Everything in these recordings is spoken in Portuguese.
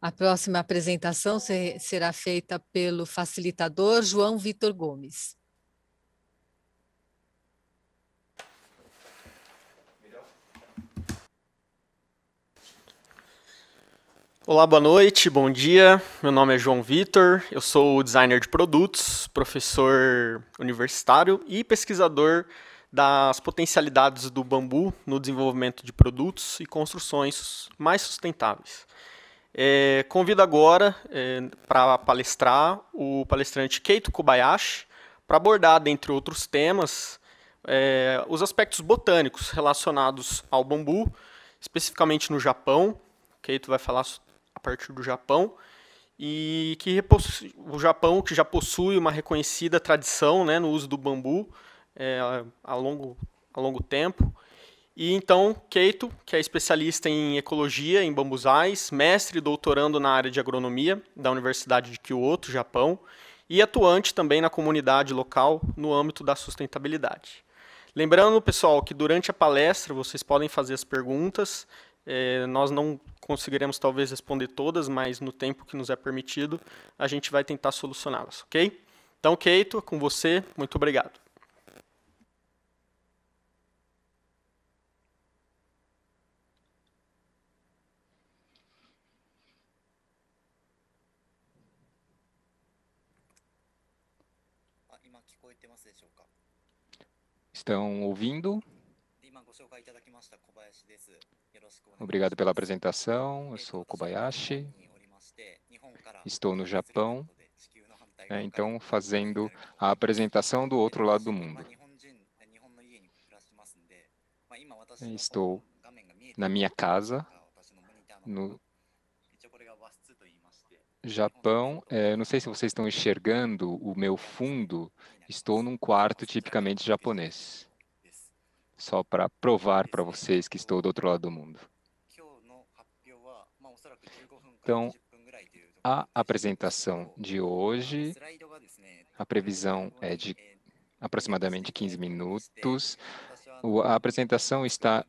A próxima apresentação será feita pelo facilitador João Vitor Gomes. Olá, boa noite, bom dia. Meu nome é João Vitor, eu sou designer de produtos, professor universitário e pesquisador das potencialidades do bambu no desenvolvimento de produtos e construções mais sustentáveis. Convido agora para palestrar o palestrante Keito Kobayashi para abordar, dentre outros temas, os aspectos botânicos relacionados ao bambu, especificamente no Japão. Keito vai falar a partir do Japão, e que o Japão, que já possui uma reconhecida tradição, né, no uso do bambu a longo tempo. E então, Keito, que é especialista em ecologia, em bambuzais, mestre e doutorando na área de agronomia da Universidade de Kyoto, Japão, e atuante também na comunidade local no âmbito da sustentabilidade. Lembrando, pessoal, que durante a palestra vocês podem fazer as perguntas. Nós não conseguiremos talvez responder todas, mas no tempo que nos é permitido, a gente vai tentar solucioná-las, ok? Então, Keito, com você, muito obrigado. Estão ouvindo? Obrigado pela apresentação. Eu sou Kobayashi, estou no Japão, então fazendo a apresentação do outro lado do mundo. Estou na minha casa, no Japão. Não sei se vocês estão enxergando o meu fundo. Estou num quarto tipicamente japonês. Só para provar para vocês que estou do outro lado do mundo. Então, a apresentação de hoje, a previsão é de aproximadamente 15 minutos. A apresentação está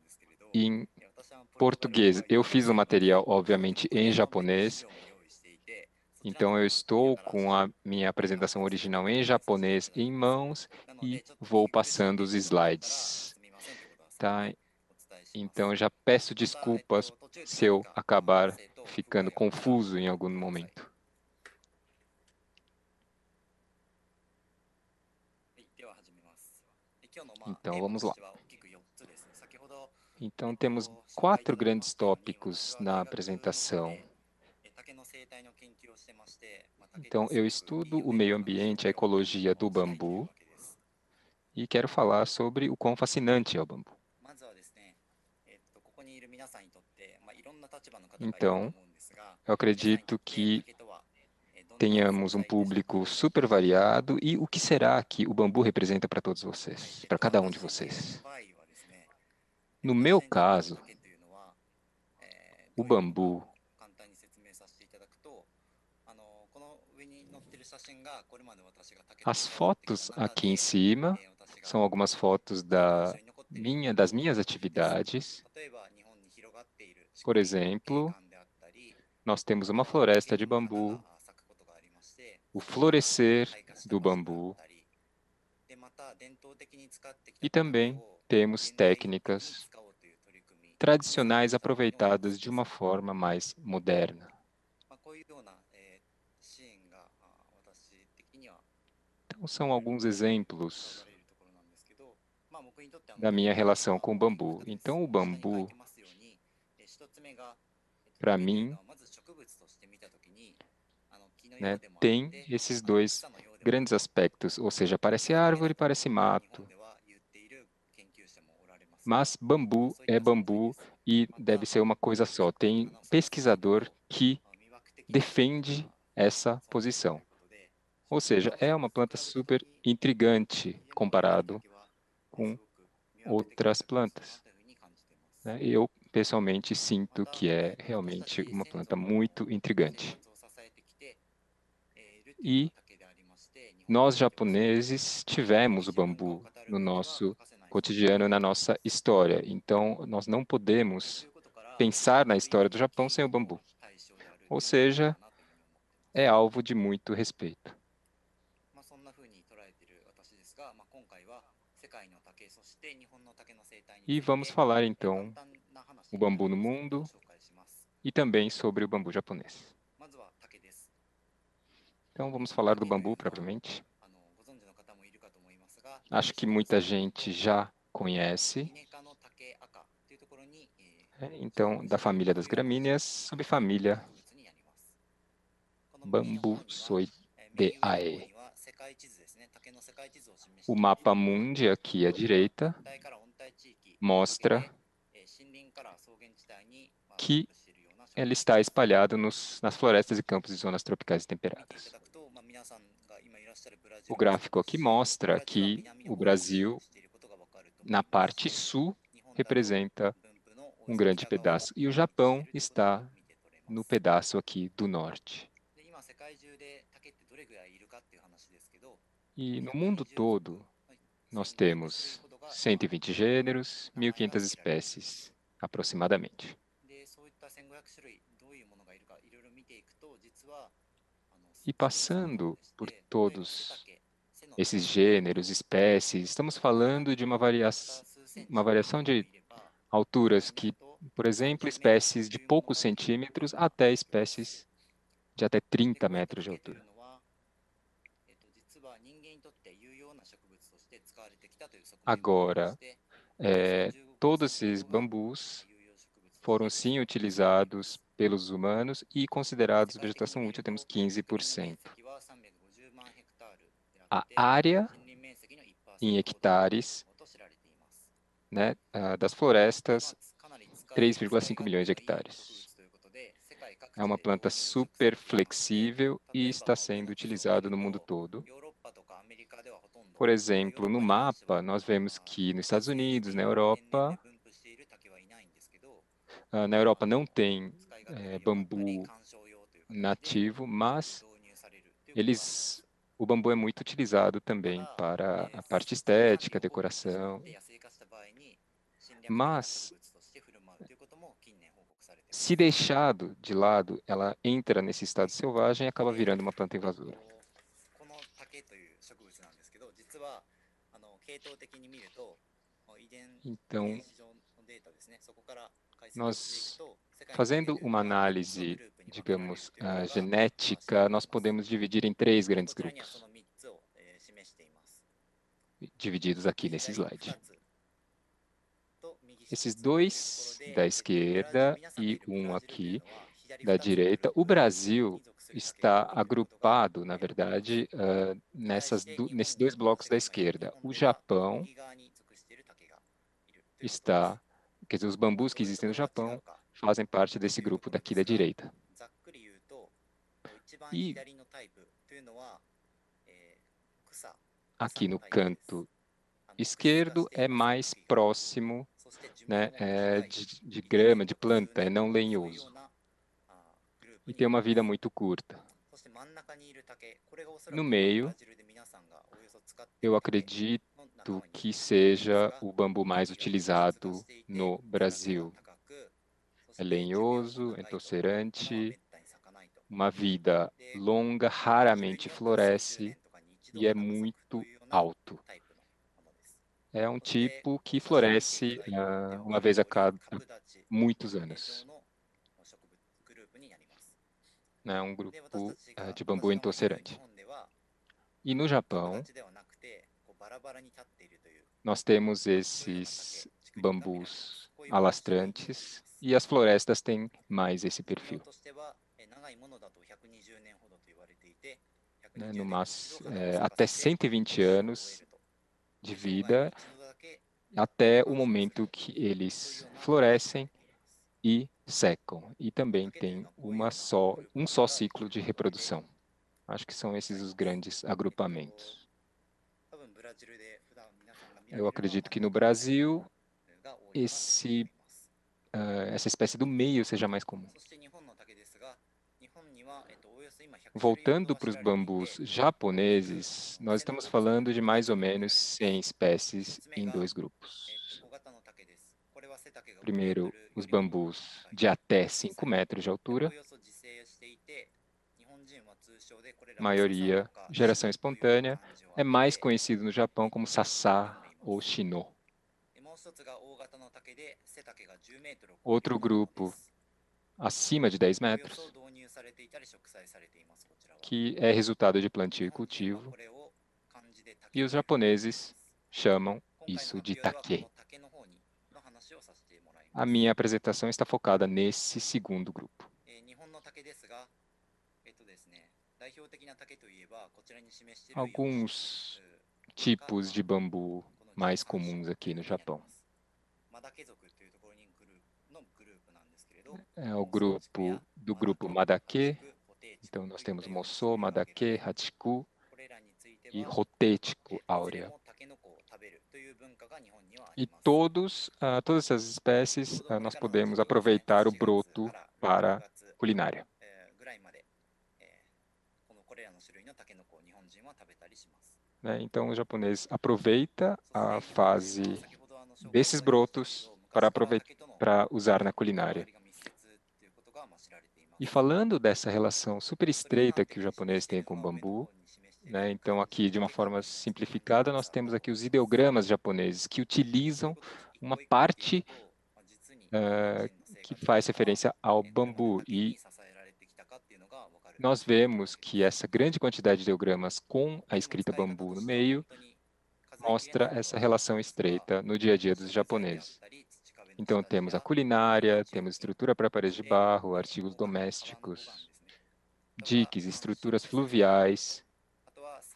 em português. Eu fiz o material, obviamente, em japonês. Então, eu estou com a minha apresentação original em japonês em mãos e vou passando os slides. Tá? Então, eu já peço desculpas se eu acabar ficando confuso em algum momento. Então, vamos lá. Então, temos 4 grandes tópicos na apresentação. Então, eu estudo o meio ambiente, a ecologia do bambu, e quero falar sobre o quão fascinante é o bambu. Então, eu acredito que tenhamos um público super variado. E o que será que o bambu representa para todos vocês, para cada um de vocês? No meu caso, o bambu, as fotos aqui em cima são algumas fotos das minhas atividades. Por exemplo, nós temos uma floresta de bambu, o florescer do bambu, e também temos técnicas tradicionais aproveitadas de uma forma mais moderna. Então, são alguns exemplos da minha relação com o bambu. Então, o bambu, para mim, tem esses 2 grandes aspectos, ou seja, parece árvore, parece mato. Mas bambu é bambu e deve ser uma coisa só. Tem pesquisador que defende essa posição. Ou seja, é uma planta super intrigante comparado com outras plantas. Eu, pessoalmente, sinto que é realmente uma planta muito intrigante. E nós, japoneses, tivemos o bambu no nosso cotidiano, na nossa história. Então, nós não podemos pensar na história do Japão sem o bambu. ou seja, é alvo de muito respeito. E vamos falar então o bambu no mundo e também sobre o bambu japonês. Então vamos falar do bambu propriamente. Acho que muita gente já conhece. Então, da família das gramíneas, subfamília Bambusoideae. O mapa mundi aqui à direita mostra que ele está espalhado nas florestas e campos de zonas tropicais e temperadas. O gráfico aqui mostra que o Brasil, na parte sul, representa um grande pedaço, e o Japão está no pedaço aqui do norte. E no mundo todo, nós temos 120 gêneros, 1.500 espécies, aproximadamente. E passando por todos esses gêneros, espécies, estamos falando de uma variação de alturas que, por exemplo, espécies de poucos centímetros até espécies de até 30 metros de altura. Agora, todos esses bambus foram sim utilizados pelos humanos e considerados vegetação útil, temos 15%. A área em hectares, né, das florestas, 3,5 milhões de hectares. É uma planta super flexível e está sendo utilizada no mundo todo. Por exemplo, no mapa, nós vemos que nos Estados Unidos, na Europa não tem bambu nativo, mas o bambu é muito utilizado também para a parte estética, decoração. Mas, se deixado de lado, ela entra nesse estado selvagem e acaba virando uma planta invasora. Então, nós, fazendo uma análise, digamos, genética, nós podemos dividir em 3 grandes grupos, divididos aqui nesse slide. Esses 2 da esquerda e um aqui da direita. O Brasil está agrupado, na verdade, nesses 2 blocos da esquerda. O Japão está, quer dizer, os bambus que existem no Japão fazem parte desse grupo daqui da direita. E aqui no canto esquerdo é mais próximo, né, de grama, de planta, é não lenhoso. E tem uma vida muito curta. No meio, eu acredito que seja o bambu mais utilizado no Brasil. É lenhoso, entorcerante, uma vida longa, raramente floresce e é muito alto. É um tipo que floresce uma vez a cada muitos anos. É um grupo de bambu entorcerante. E no Japão, nós temos esses bambus alastrantes e as florestas têm mais esse perfil. No máximo, até 120 anos de vida, até o momento que eles florescem e secam. E também tem um só ciclo de reprodução. Acho que são esses os grandes agrupamentos. Eu acredito que no Brasil, essa espécie do meio seja mais comum. Voltando para os bambus japoneses, nós estamos falando de mais ou menos 100 espécies em 2 grupos. Primeiro, os bambus de até 5 metros de altura maioria geração espontânea, é mais conhecido no Japão como Sasa ou Shino. Outro grupo acima de 10 metros, que é resultado de plantio e cultivo, e os japoneses chamam isso de take. A minha apresentação está focada nesse segundo grupo. Alguns tipos de bambu mais comuns aqui no Japão. É o grupo do grupo Madake. Então, nós temos Moso, Madake, Hachiku e Roteichiku áurea. E todas essas espécies nós podemos aproveitar o broto para culinária. Então, o japonês aproveita a fase desses brotos para usar na culinária. E falando dessa relação super estreita que o japonês tem com o bambu, então aqui de uma forma simplificada nós temos aqui os ideogramas japoneses que utilizam uma parte que faz referência ao bambu e nós vemos que essa grande quantidade de ideogramas com a escrita bambu no meio mostra essa relação estreita no dia a dia dos japoneses. Então, temos a culinária, temos estrutura para paredes de barro, artigos domésticos, diques, estruturas fluviais,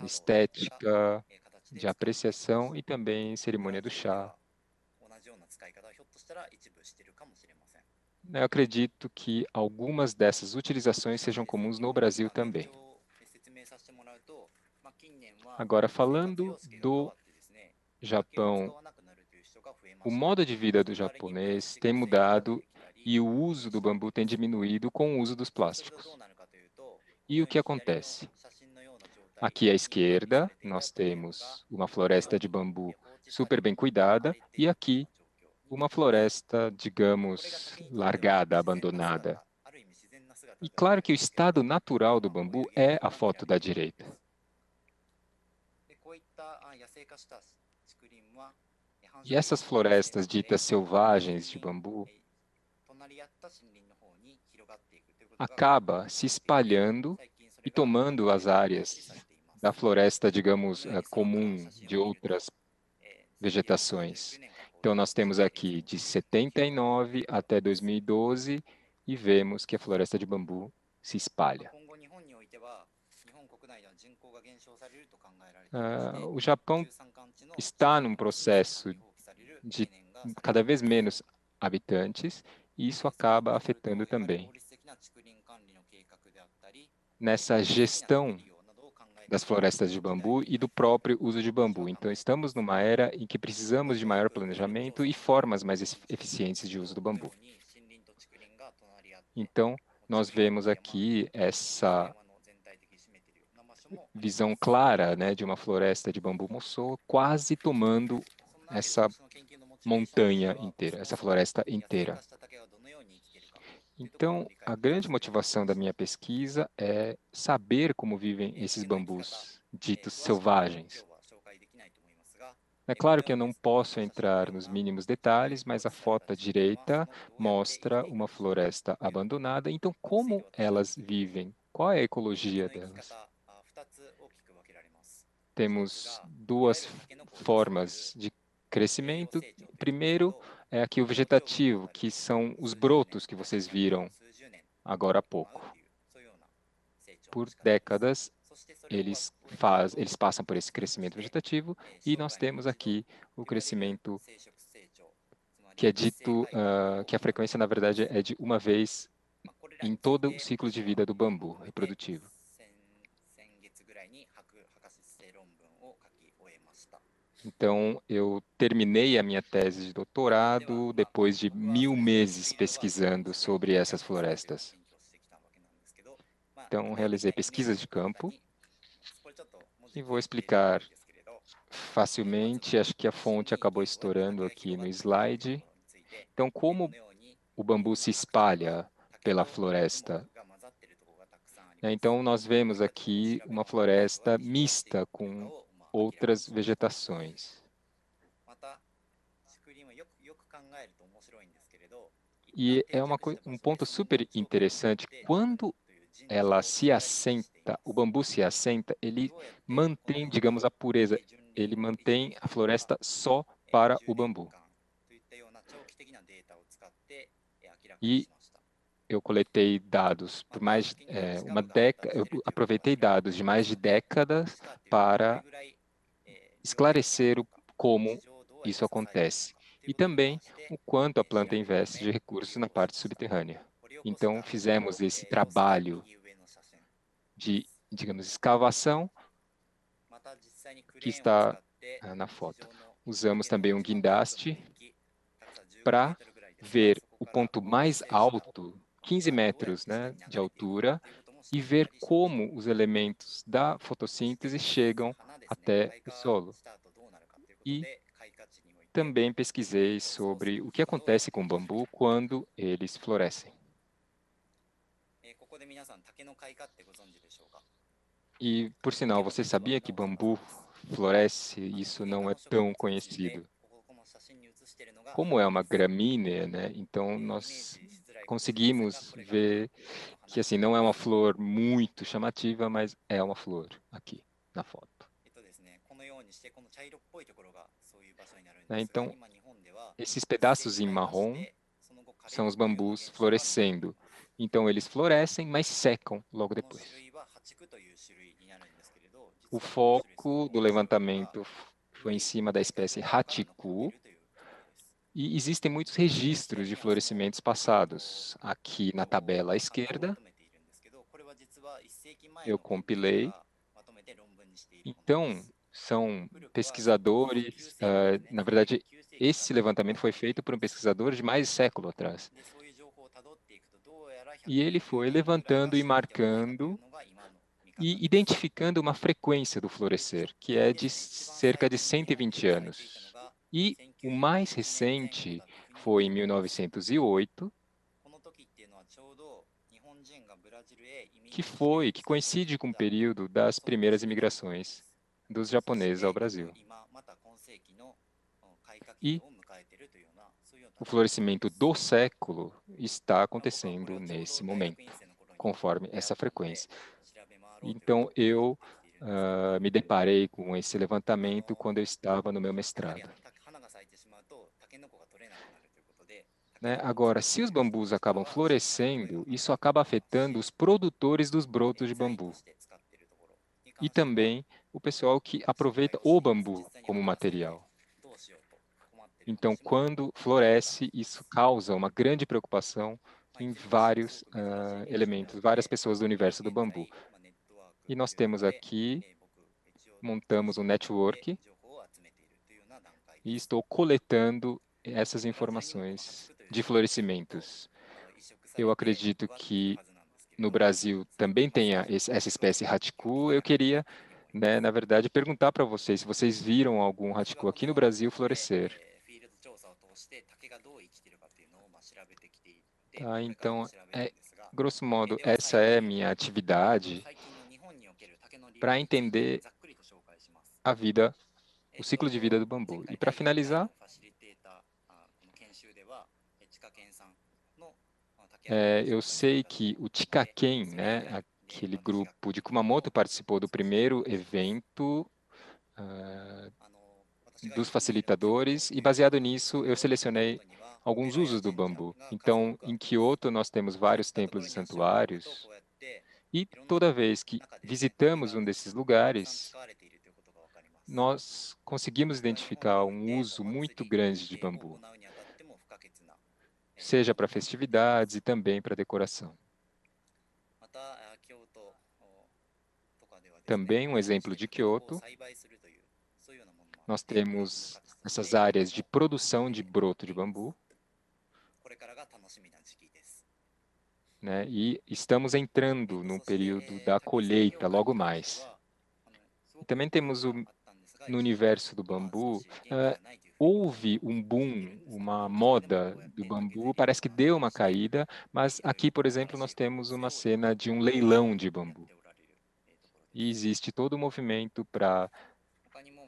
estética, de apreciação e também cerimônia do chá. Eu acredito que algumas dessas utilizações sejam comuns no Brasil também. Agora, falando do Japão, o modo de vida do japonês tem mudado e o uso do bambu tem diminuído com o uso dos plásticos. E o que acontece? Aqui à esquerda, nós temos uma floresta de bambu super bem cuidada e aqui uma floresta, digamos, largada, abandonada. E claro que o estado natural do bambu é a foto da direita. E essas florestas ditas selvagens de bambu acaba se espalhando e tomando as áreas da floresta, digamos, comum de outras vegetações. Então, nós temos aqui de 79 até 2012 e vemos que a floresta de bambu se espalha. O Japão está num processo de cada vez menos habitantes e isso acaba afetando também nessa gestão das florestas de bambu e do próprio uso de bambu. Então, estamos numa era em que precisamos de maior planejamento e formas mais eficientes de uso do bambu. Então, nós vemos aqui essa visão clara, de uma floresta de bambu moçô quase tomando essa montanha inteira, essa floresta inteira. Então, a grande motivação da minha pesquisa é saber como vivem esses bambus ditos selvagens. É claro que eu não posso entrar nos mínimos detalhes, mas a foto à direita mostra uma floresta abandonada. Então, como elas vivem? Qual é a ecologia delas? Temos duas formas de crescimento. Primeiro é aqui o vegetativo, que são os brotos que vocês viram agora há pouco. Por décadas, eles passam por esse crescimento vegetativo e nós temos aqui o crescimento que é dito que a frequência, na verdade, é de uma vez em todo o ciclo de vida do bambu reprodutivo. Então, eu terminei a minha tese de doutorado depois de 1000 meses pesquisando sobre essas florestas. Então, realizei pesquisas de campo e vou explicar facilmente. Acho que a fonte acabou estourando aqui no slide. Então, como o bambu se espalha pela floresta? Então, nós vemos aqui uma floresta mista com outras vegetações. E é um ponto super interessante. Quando ela se assenta, o bambu se assenta, ele mantém, digamos, a pureza. Ele mantém a floresta só para o bambu. E eu coletei dados por mais uma década, eu aproveitei dados de mais de décadas para esclarecer como isso acontece e também o quanto a planta investe de recursos na parte subterrânea. Então, fizemos esse trabalho de, digamos, escavação que está na foto. Usamos também um guindaste para ver o ponto mais alto, 15 metros, né, de altura, e ver como os elementos da fotossíntese chegam até o solo. E também pesquisei sobre o que acontece com o bambu quando eles florescem. E, por sinal, você sabia que bambu floresce? Isso não é tão conhecido. Como é uma gramínea, né? Então nós conseguimos ver que assim não é uma flor muito chamativa, mas é uma flor aqui na foto. Então, esses pedaços em marrom são os bambus florescendo. Então, eles florescem, mas secam logo depois. O foco do levantamento foi em cima da espécie Hatiku, e existem muitos registros de florescimentos passados. Aqui na tabela à esquerda, eu compilei. Então, são pesquisadores, na verdade, esse levantamento foi feito por um pesquisador de mais de século atrás. E ele foi levantando e marcando e identificando uma frequência do florescer, que é de cerca de 120 anos. E o mais recente foi em 1908, que coincide com o período das primeiras imigrações dos japoneses ao Brasil. E o florescimento do século está acontecendo nesse momento, conforme essa frequência. Então, eu me deparei com esse levantamento quando eu estava no meu mestrado. Né? Agora, se os bambus acabam florescendo, isso acaba afetando os produtores dos brotos de bambu. E também o pessoal que aproveita o bambu como material. Então, quando floresce, isso causa uma grande preocupação em vários elementos, várias pessoas do universo do bambu. E nós temos aqui, montamos um network e estou coletando essas informações de florescimentos. Eu acredito que no Brasil também tenha essa espécie Hatiku. Eu queria, né, na verdade, perguntar para vocês se vocês viram algum Hatiku aqui no Brasil florescer. Tá, então, grosso modo, essa é a minha atividade para entender a vida, o ciclo de vida do bambu. E para finalizar, eu sei que o Chikaken, né, aquele grupo de Kumamoto, participou do primeiro evento dos facilitadores e, baseado nisso, eu selecionei alguns usos do bambu. Então, em Kyoto, nós temos vários templos e santuários, e toda vez que visitamos um desses lugares, nós conseguimos identificar um uso muito grande de bambu, seja para festividades e também para decoração. Também um exemplo de Kyoto, nós temos essas áreas de produção de broto de bambu, né? E estamos entrando no período da colheita logo mais. E também temos no universo do bambu, houve um boom, uma moda do bambu, parece que deu uma caída, mas aqui, por exemplo, nós temos uma cena de um leilão de bambu. E existe todo o movimento para,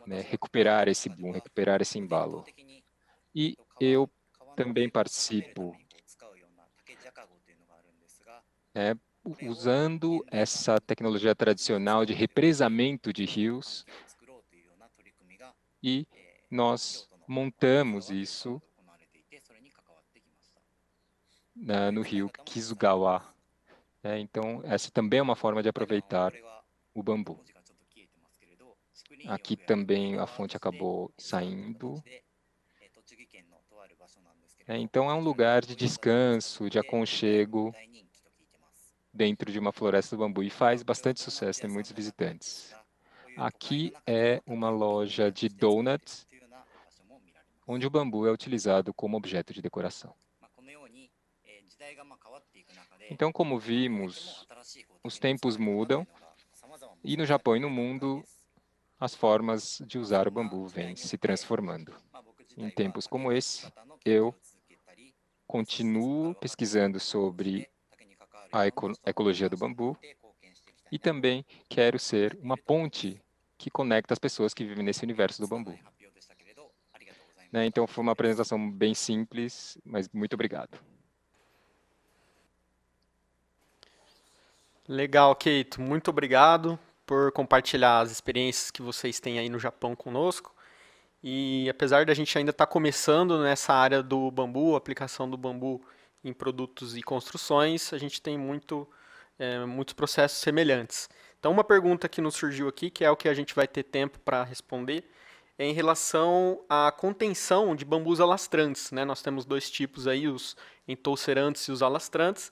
né, recuperar esse boom, recuperar esse embalo. E eu também participo, usando essa tecnologia tradicional de represamento de rios, e nós montamos isso no rio Kizugawa. Então, essa também é uma forma de aproveitar o bambu. Aqui também a fonte acabou saindo. Então, é um lugar de descanso, de aconchego, dentro de uma floresta do bambu, e faz bastante sucesso, tem muitos visitantes. Aqui é uma loja de donuts, onde o bambu é utilizado como objeto de decoração. Então, como vimos, os tempos mudam, e no Japão e no mundo, as formas de usar o bambu vêm se transformando. Em tempos como esse, eu continuo pesquisando sobre a ecologia do bambu e também quero ser uma ponte que conecta as pessoas que vivem nesse universo do bambu. Então, foi uma apresentação bem simples, mas muito obrigado. Legal, Keito. Muito obrigado por compartilhar as experiências que vocês têm aí no Japão conosco. E apesar da gente ainda estar começando nessa área do bambu, aplicação do bambu em produtos e construções, a gente tem muitos processos semelhantes. Então, uma pergunta que nos surgiu aqui, que é o que a gente vai ter tempo para responder, é em relação à contenção de bambus alastrantes, né? Nós temos dois tipos aí, os entoucerantes e os alastrantes.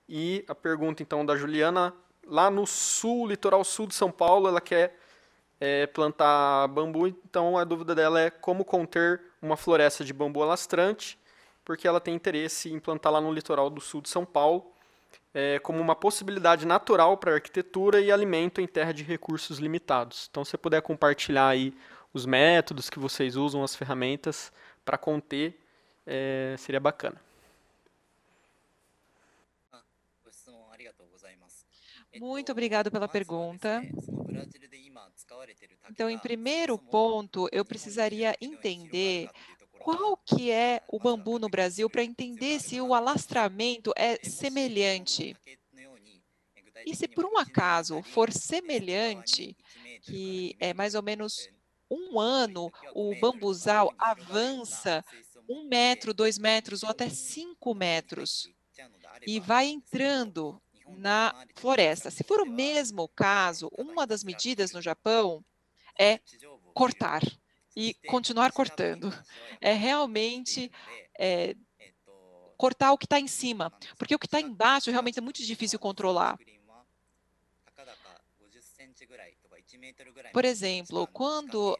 E a pergunta, então, da Juliana, lá no sul, litoral sul de São Paulo, ela quer plantar bambu, então a dúvida dela é como conter uma floresta de bambu alastrante, porque ela tem interesse em plantar lá no litoral do sul de São Paulo, como uma possibilidade natural para arquitetura e alimento em terra de recursos limitados. Então, se você puder compartilhar aí os métodos que vocês usam, as ferramentas para conter, seria bacana. Muito obrigado pela pergunta. Então, em primeiro ponto, eu precisaria entender qual que é o bambu no Brasil para entender se o alastramento é semelhante. E se por um acaso for semelhante, que é mais ou menos um ano, o bambuzal avança 1 metro, 2 metros ou até 5 metros e vai entrando na floresta. Se for o mesmo caso, uma das medidas no Japão é cortar e continuar cortando. É realmente cortar o que está em cima, porque o que está embaixo realmente é muito difícil controlar. Por exemplo, quando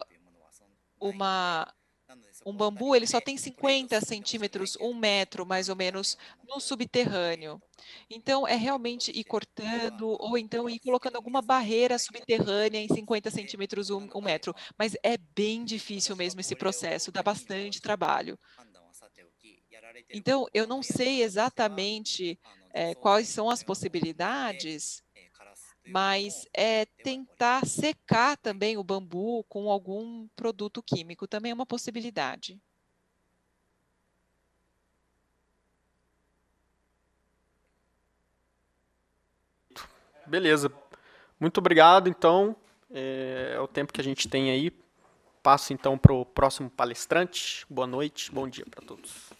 um bambu ele só tem 50 centímetros, 1 metro mais ou menos, no subterrâneo. Então, é realmente ir cortando, ou então ir colocando alguma barreira subterrânea em 50 centímetros, 1 metro. Mas é bem difícil mesmo esse processo, dá bastante trabalho. Então, eu não sei exatamente quais são as possibilidades, mas tentar secar também o bambu com algum produto químico também é uma possibilidade. Beleza. Muito obrigado, então. É o tempo que a gente tem aí. Passo, então, para o próximo palestrante. Boa noite, bom dia para todos.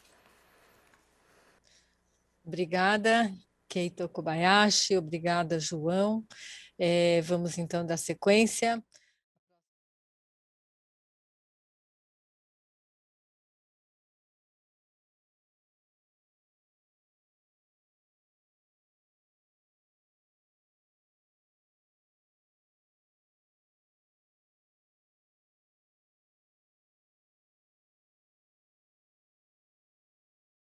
Obrigada, Keito Kobayashi. Obrigada, João. Vamos, então, dar sequência.